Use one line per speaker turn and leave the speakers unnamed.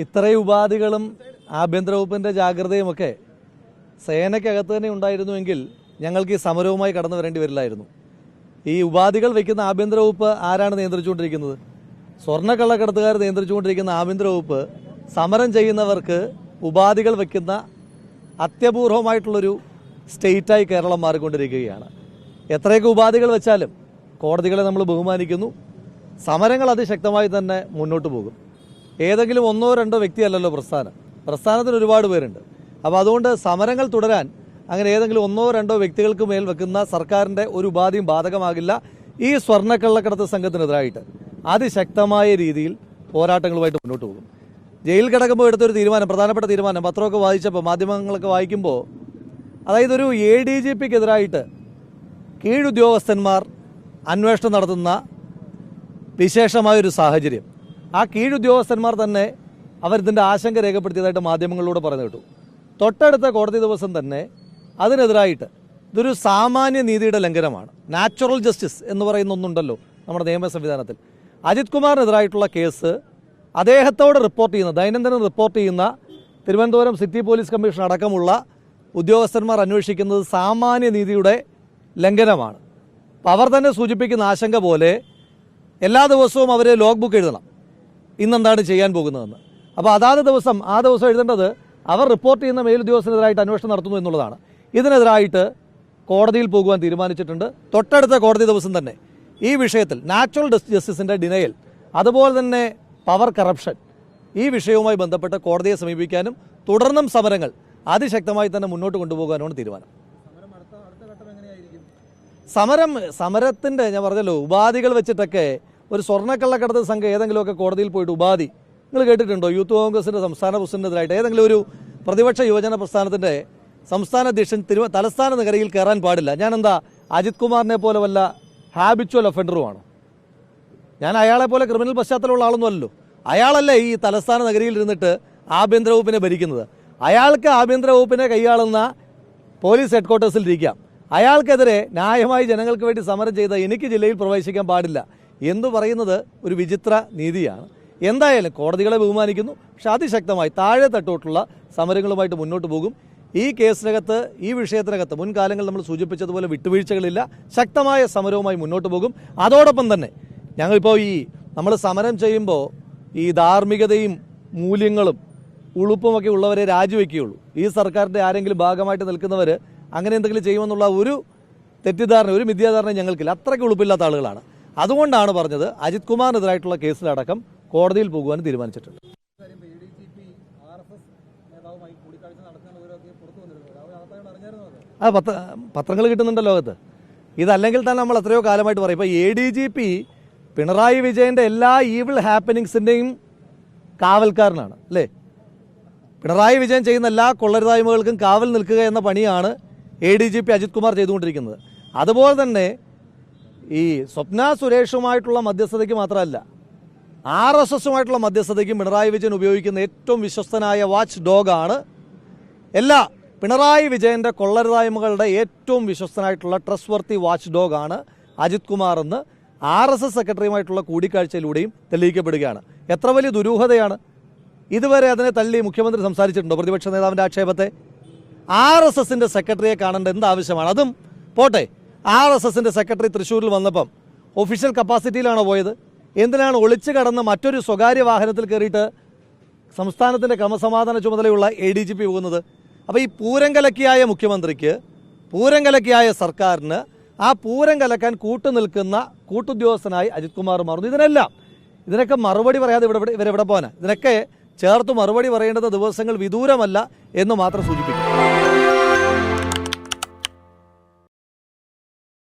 ഇത്രയും ഉപാധികളും ആഭ്യന്തര വകുപ്പിൻ്റെ ജാഗ്രതയുമൊക്കെ സേനയ്ക്കകത്ത് തന്നെ ഉണ്ടായിരുന്നുവെങ്കിൽ ഞങ്ങൾക്ക് ഈ സമരവുമായി കടന്നു വരേണ്ടി വരില്ലായിരുന്നു. ഈ ഉപാധികൾ വയ്ക്കുന്ന ആഭ്യന്തര വകുപ്പ് ആരാണ് നിയന്ത്രിച്ചുകൊണ്ടിരിക്കുന്നത്? സ്വർണ്ണക്കള്ളക്കടത്തുകാർ നിയന്ത്രിച്ചുകൊണ്ടിരിക്കുന്ന ആഭ്യന്തര വകുപ്പ് സമരം ചെയ്യുന്നവർക്ക് ഉപാധികൾ വയ്ക്കുന്ന അത്യപൂർവമായിട്ടുള്ളൊരു സ്റ്റേറ്റായി കേരളം മാറിക്കൊണ്ടിരിക്കുകയാണ്. എത്രയൊക്കെ ഉപാധികൾ വെച്ചാലും കോടതികളെ നമ്മൾ ബഹുമാനിക്കുന്നു. സമരങ്ങൾ അതിശക്തമായി തന്നെ മുന്നോട്ട് പോകും. ഏതെങ്കിലും ഒന്നോ രണ്ടോ വ്യക്തിയല്ലല്ലോ പ്രസ്ഥാനത്തിന് ഒരുപാട് പേരുണ്ട്. അപ്പോൾ അതുകൊണ്ട് സമരങ്ങൾ തുടരാൻ അങ്ങനെ ഏതെങ്കിലും ഒന്നോ രണ്ടോ വ്യക്തികൾക്ക് മേൽ വെക്കുന്ന സർക്കാരിൻ്റെ ഒരു ഉപാധിയും ബാധകമാകില്ല. ഈ സ്വർണ്ണക്കള്ളക്കടത്ത് സംഘത്തിനെതിരായിട്ട് അതിശക്തമായ രീതിയിൽ പോരാട്ടങ്ങളുമായിട്ട് മുന്നോട്ട് പോകും. ജയിൽ കിടക്കുമ്പോൾ എടുത്തൊരു തീരുമാനം, പ്രധാനപ്പെട്ട തീരുമാനം, പത്രമൊക്കെ വായിച്ചപ്പോൾ, മാധ്യമങ്ങളൊക്കെ വായിക്കുമ്പോൾ, അതായത് ഒരു ADGPക്കെതിരായിട്ട് കീഴുദ്യോഗസ്ഥന്മാർ അന്വേഷണം നടത്തുന്ന വിശേഷമായൊരു സാഹചര്യം. ആ കീഴുദ്യോഗസ്ഥന്മാർ തന്നെ അവരിതിൻ്റെ ആശങ്ക രേഖപ്പെടുത്തിയതായിട്ട് മാധ്യമങ്ങളിലൂടെ പറഞ്ഞു കേട്ടു. തൊട്ടടുത്ത കോടതി ദിവസം തന്നെ അതിനെതിരായിട്ട് ഇതൊരു സാമാന്യ നീതിയുടെ ലംഘനമാണ്, നാച്ചുറൽ ജസ്റ്റിസ് എന്ന് പറയുന്ന ഒന്നുണ്ടല്ലോ നമ്മുടെ നിയമ സംവിധാനത്തിൽ. അജിത് കുമാറിനെതിരായിട്ടുള്ള കേസ് അദ്ദേഹത്തോട് റിപ്പോർട്ട് ചെയ്യുന്ന, ദൈനംദിനം റിപ്പോർട്ട് ചെയ്യുന്ന തിരുവനന്തപുരം സിറ്റി പോലീസ് കമ്മീഷൻ അടക്കമുള്ള ഉദ്യോഗസ്ഥന്മാർ അന്വേഷിക്കുന്നത് സാമാന്യ നീതിയുടെ ലംഘനമാണ്. അപ്പം അവർ തന്നെ സൂചിപ്പിക്കുന്ന ആശങ്ക പോലെ എല്ലാ ദിവസവും അവർ ലോഗ് ബുക്ക് എഴുതണം, ഇന്നെന്താണ് ചെയ്യാൻ പോകുന്നതെന്ന്. അപ്പോൾ അതാത് ദിവസം ആ ദിവസം എഴുതേണ്ടത് അവർ റിപ്പോർട്ട് ചെയ്യുന്ന മേലുദ്യോഗസ്ഥനെതിരായിട്ട് അന്വേഷണം നടത്തുന്നു എന്നുള്ളതാണ്. ഇതിനെതിരായിട്ട് കോടതിയിൽ പോകുവാൻ തീരുമാനിച്ചിട്ടുണ്ട്. തൊട്ടടുത്ത കോടതി ദിവസം തന്നെ ഈ വിഷയത്തിൽ നാച്ചുറൽ ജസ്റ്റിസിൻ്റെ ഡിനയൽ, അതുപോലെ തന്നെ പവർ കറപ്ഷൻ, ഈ വിഷയവുമായി ബന്ധപ്പെട്ട് കോടതിയെ സമീപിക്കാനും തുടർന്നും സമരങ്ങൾ അതിശക്തമായി തന്നെ മുന്നോട്ട് കൊണ്ടുപോകാനുമാണ് തീരുമാനം. സമരത്തിൻ്റെ ഞാൻ പറഞ്ഞല്ലോ, ഉപാധികൾ വെച്ചിട്ടൊക്കെ ഒരു സ്വർണ്ണക്കള്ളക്കടത്ത് സംഘം ഏതെങ്കിലുമൊക്കെ കോടതിയിൽ പോയിട്ട് ഉപാധി, നിങ്ങൾ കേട്ടിട്ടുണ്ടോ? യൂത്ത് കോൺഗ്രസിൻ്റെ സംസ്ഥാന പ്രസിഡന്റിനെതിരായിട്ട് ഏതെങ്കിലും ഒരു പ്രതിപക്ഷ യുവജന പ്രസ്ഥാനത്തിൻ്റെ സംസ്ഥാന അധ്യക്ഷൻ തലസ്ഥാന നഗരിയിൽ കയറാൻ പാടില്ല. ഞാനെന്താ അജിത് കുമാറിനെ പോലെ വല്ല ഹാബിച്വൽ ഒഫൻഡറുമാണോ? ഞാൻ അയാളെ പോലെ ക്രിമിനൽ പശ്ചാത്തലമുള്ള ആളൊന്നും അല്ലല്ലോ. അയാളല്ലേ ഈ തലസ്ഥാന നഗരിയിൽ ഇരുന്നിട്ട് ആഭ്യന്തര വകുപ്പിനെ ഭരിക്കുന്നത്. അയാൾക്ക് ആഭ്യന്തര വകുപ്പിനെ കൈയാളുന്ന പോലീസ് ഹെഡ്ക്വാർട്ടേഴ്സിൽ ഇരിക്കാം. അയാൾക്കെതിരെ ന്യായമായി ജനങ്ങൾക്ക് വേണ്ടി സമരം ചെയ്ത എനിക്ക് ജില്ലയിൽ പ്രവേശിക്കാൻ പാടില്ല എന്ന് പറയുന്നത് ഒരു വിചിത്ര നീതിയാണ്. എന്തായാലും കോടതികളെ ബഹുമാനിക്കുന്നു, പക്ഷെ അതിശക്തമായി താഴെ തട്ടോട്ടുള്ള സമരങ്ങളുമായിട്ട് മുന്നോട്ട് പോകും. ഈ കേസിനകത്ത്, ഈ വിഷയത്തിനകത്ത് മുൻകാലങ്ങളിൽ നമ്മൾ സൂചിപ്പിച്ചതുപോലെ വിട്ടുവീഴ്ചകളില്ല. ശക്തമായ സമരവുമായി മുന്നോട്ട് പോകും. അതോടൊപ്പം തന്നെ ഞങ്ങളിപ്പോൾ നമ്മൾ സമരം ചെയ്യുമ്പോൾ ഈ ധാർമ്മികതയും മൂല്യങ്ങളും ഉളുപ്പുമൊക്കെ ഉള്ളവരെ രാജിവെക്കുകയുള്ളൂ. ഈ സർക്കാരിൻ്റെ ആരെങ്കിലും ഭാഗമായിട്ട് നിൽക്കുന്നവർ അങ്ങനെ എന്തെങ്കിലും ചെയ്യുമെന്നുള്ള ഒരു തെറ്റിദ്ധാരണ, ഒരു മിഥ്യാധാരണ ഞങ്ങൾക്കില്ല. അത്രയ്ക്ക് ഉളുപ്പില്ലാത്ത ആളുകളാണ്. അതുകൊണ്ടാണ് പറഞ്ഞത് അജിത് കുമാറിനെതിരായിട്ടുള്ള കേസിലടക്കം കോടതിയിൽ പോകുവാൻ തീരുമാനിച്ചിട്ടുണ്ട്. ആ പത്രങ്ങൾ കിട്ടുന്നുണ്ട് ലോകത്ത്. ഇതല്ലെങ്കിൽ തന്നെ നമ്മൾ എത്രയോ കാലമായിട്ട് പറയും. ഇപ്പോൾ ADGP പിണറായി വിജയൻ്റെ എല്ലാ ഈവിൾ ഹാപ്പനിങ്സിൻ്റെയും കാവൽക്കാരനാണ് അല്ലേ? പിണറായി വിജയൻ ചെയ്യുന്ന എല്ലാ കൊള്ളരുതായ്മകൾക്കും കാവൽ നിൽക്കുക എന്ന പണിയാണ് ADGP അജിത് കുമാർ ചെയ്തുകൊണ്ടിരിക്കുന്നത്. അതുപോലെ തന്നെ ഈ സ്വപ്ന സുരേഷുമായിട്ടുള്ള മധ്യസ്ഥതയ്ക്ക് മാത്രമല്ല, RSSുമായിട്ടുള്ള മധ്യസ്ഥതയ്ക്കും പിണറായി വിജയൻ ഉപയോഗിക്കുന്ന ഏറ്റവും വിശ്വസ്തനായ വാച്ച് ഡോഗാണ് എല്ലാ പിണറായി വിജയൻ്റെ കൊള്ളരുതായ്മകളുടെ ഏറ്റവും വിശ്വസ്തനായിട്ടുള്ള ട്രസ്റ്റ് വർത്തി വാച്ച് ഡോഗാണ് അജിത് കുമാർ എന്ന് RSS സെക്രട്ടറിയുമായിട്ടുള്ള കൂടിക്കാഴ്ചയിലൂടെയും തെളിയിക്കപ്പെടുകയാണ്. എത്ര വലിയ ദുരൂഹതയാണ്! ഇതുവരെ അതിനെ തള്ളി മുഖ്യമന്ത്രി സംസാരിച്ചിട്ടുണ്ടോ? പ്രതിപക്ഷ നേതാവിൻ്റെ ആക്ഷേപത്തെ. RSSൻ്റെ സെക്രട്ടറിയെ കാണേണ്ട എന്താവശ്യമാണ്? അതും പോട്ടെ, RSSൻ്റെ സെക്രട്ടറി തൃശ്ശൂരിൽ വന്നപ്പം ഒഫീഷ്യൽ കപ്പാസിറ്റിയിലാണോ പോയത്? എന്തിനാണ് ഒളിച്ചു കടന്ന് മറ്റൊരു സ്വകാര്യ വാഹനത്തിൽ കയറിയിട്ട് സംസ്ഥാനത്തിൻ്റെ ക്രമസമാധാന ചുമതലയുള്ള ADGP പോകുന്നത്? അപ്പോൾ ഈ പൂരം കലക്കിയായ മുഖ്യമന്ത്രിക്ക്, പൂരം കലക്കിയായ സർക്കാരിന് ആ പൂരം കലക്കാൻ കൂട്ടുനിൽക്കുന്ന കൂട്ടുദ്യോഗസ്ഥനായി അജിത് കുമാർ മാറുന്നു. ഇതിനൊക്കെ മറുപടി പറയാതെ ഇവരെവിടെ പോകാനാ? ഇതിനൊക്കെ ചേർത്ത് മറുപടി പറയേണ്ടുന്ന ദിവസങ്ങൾ വിദൂരമല്ല എന്ന് മാത്രം സൂചിപ്പിക്കും.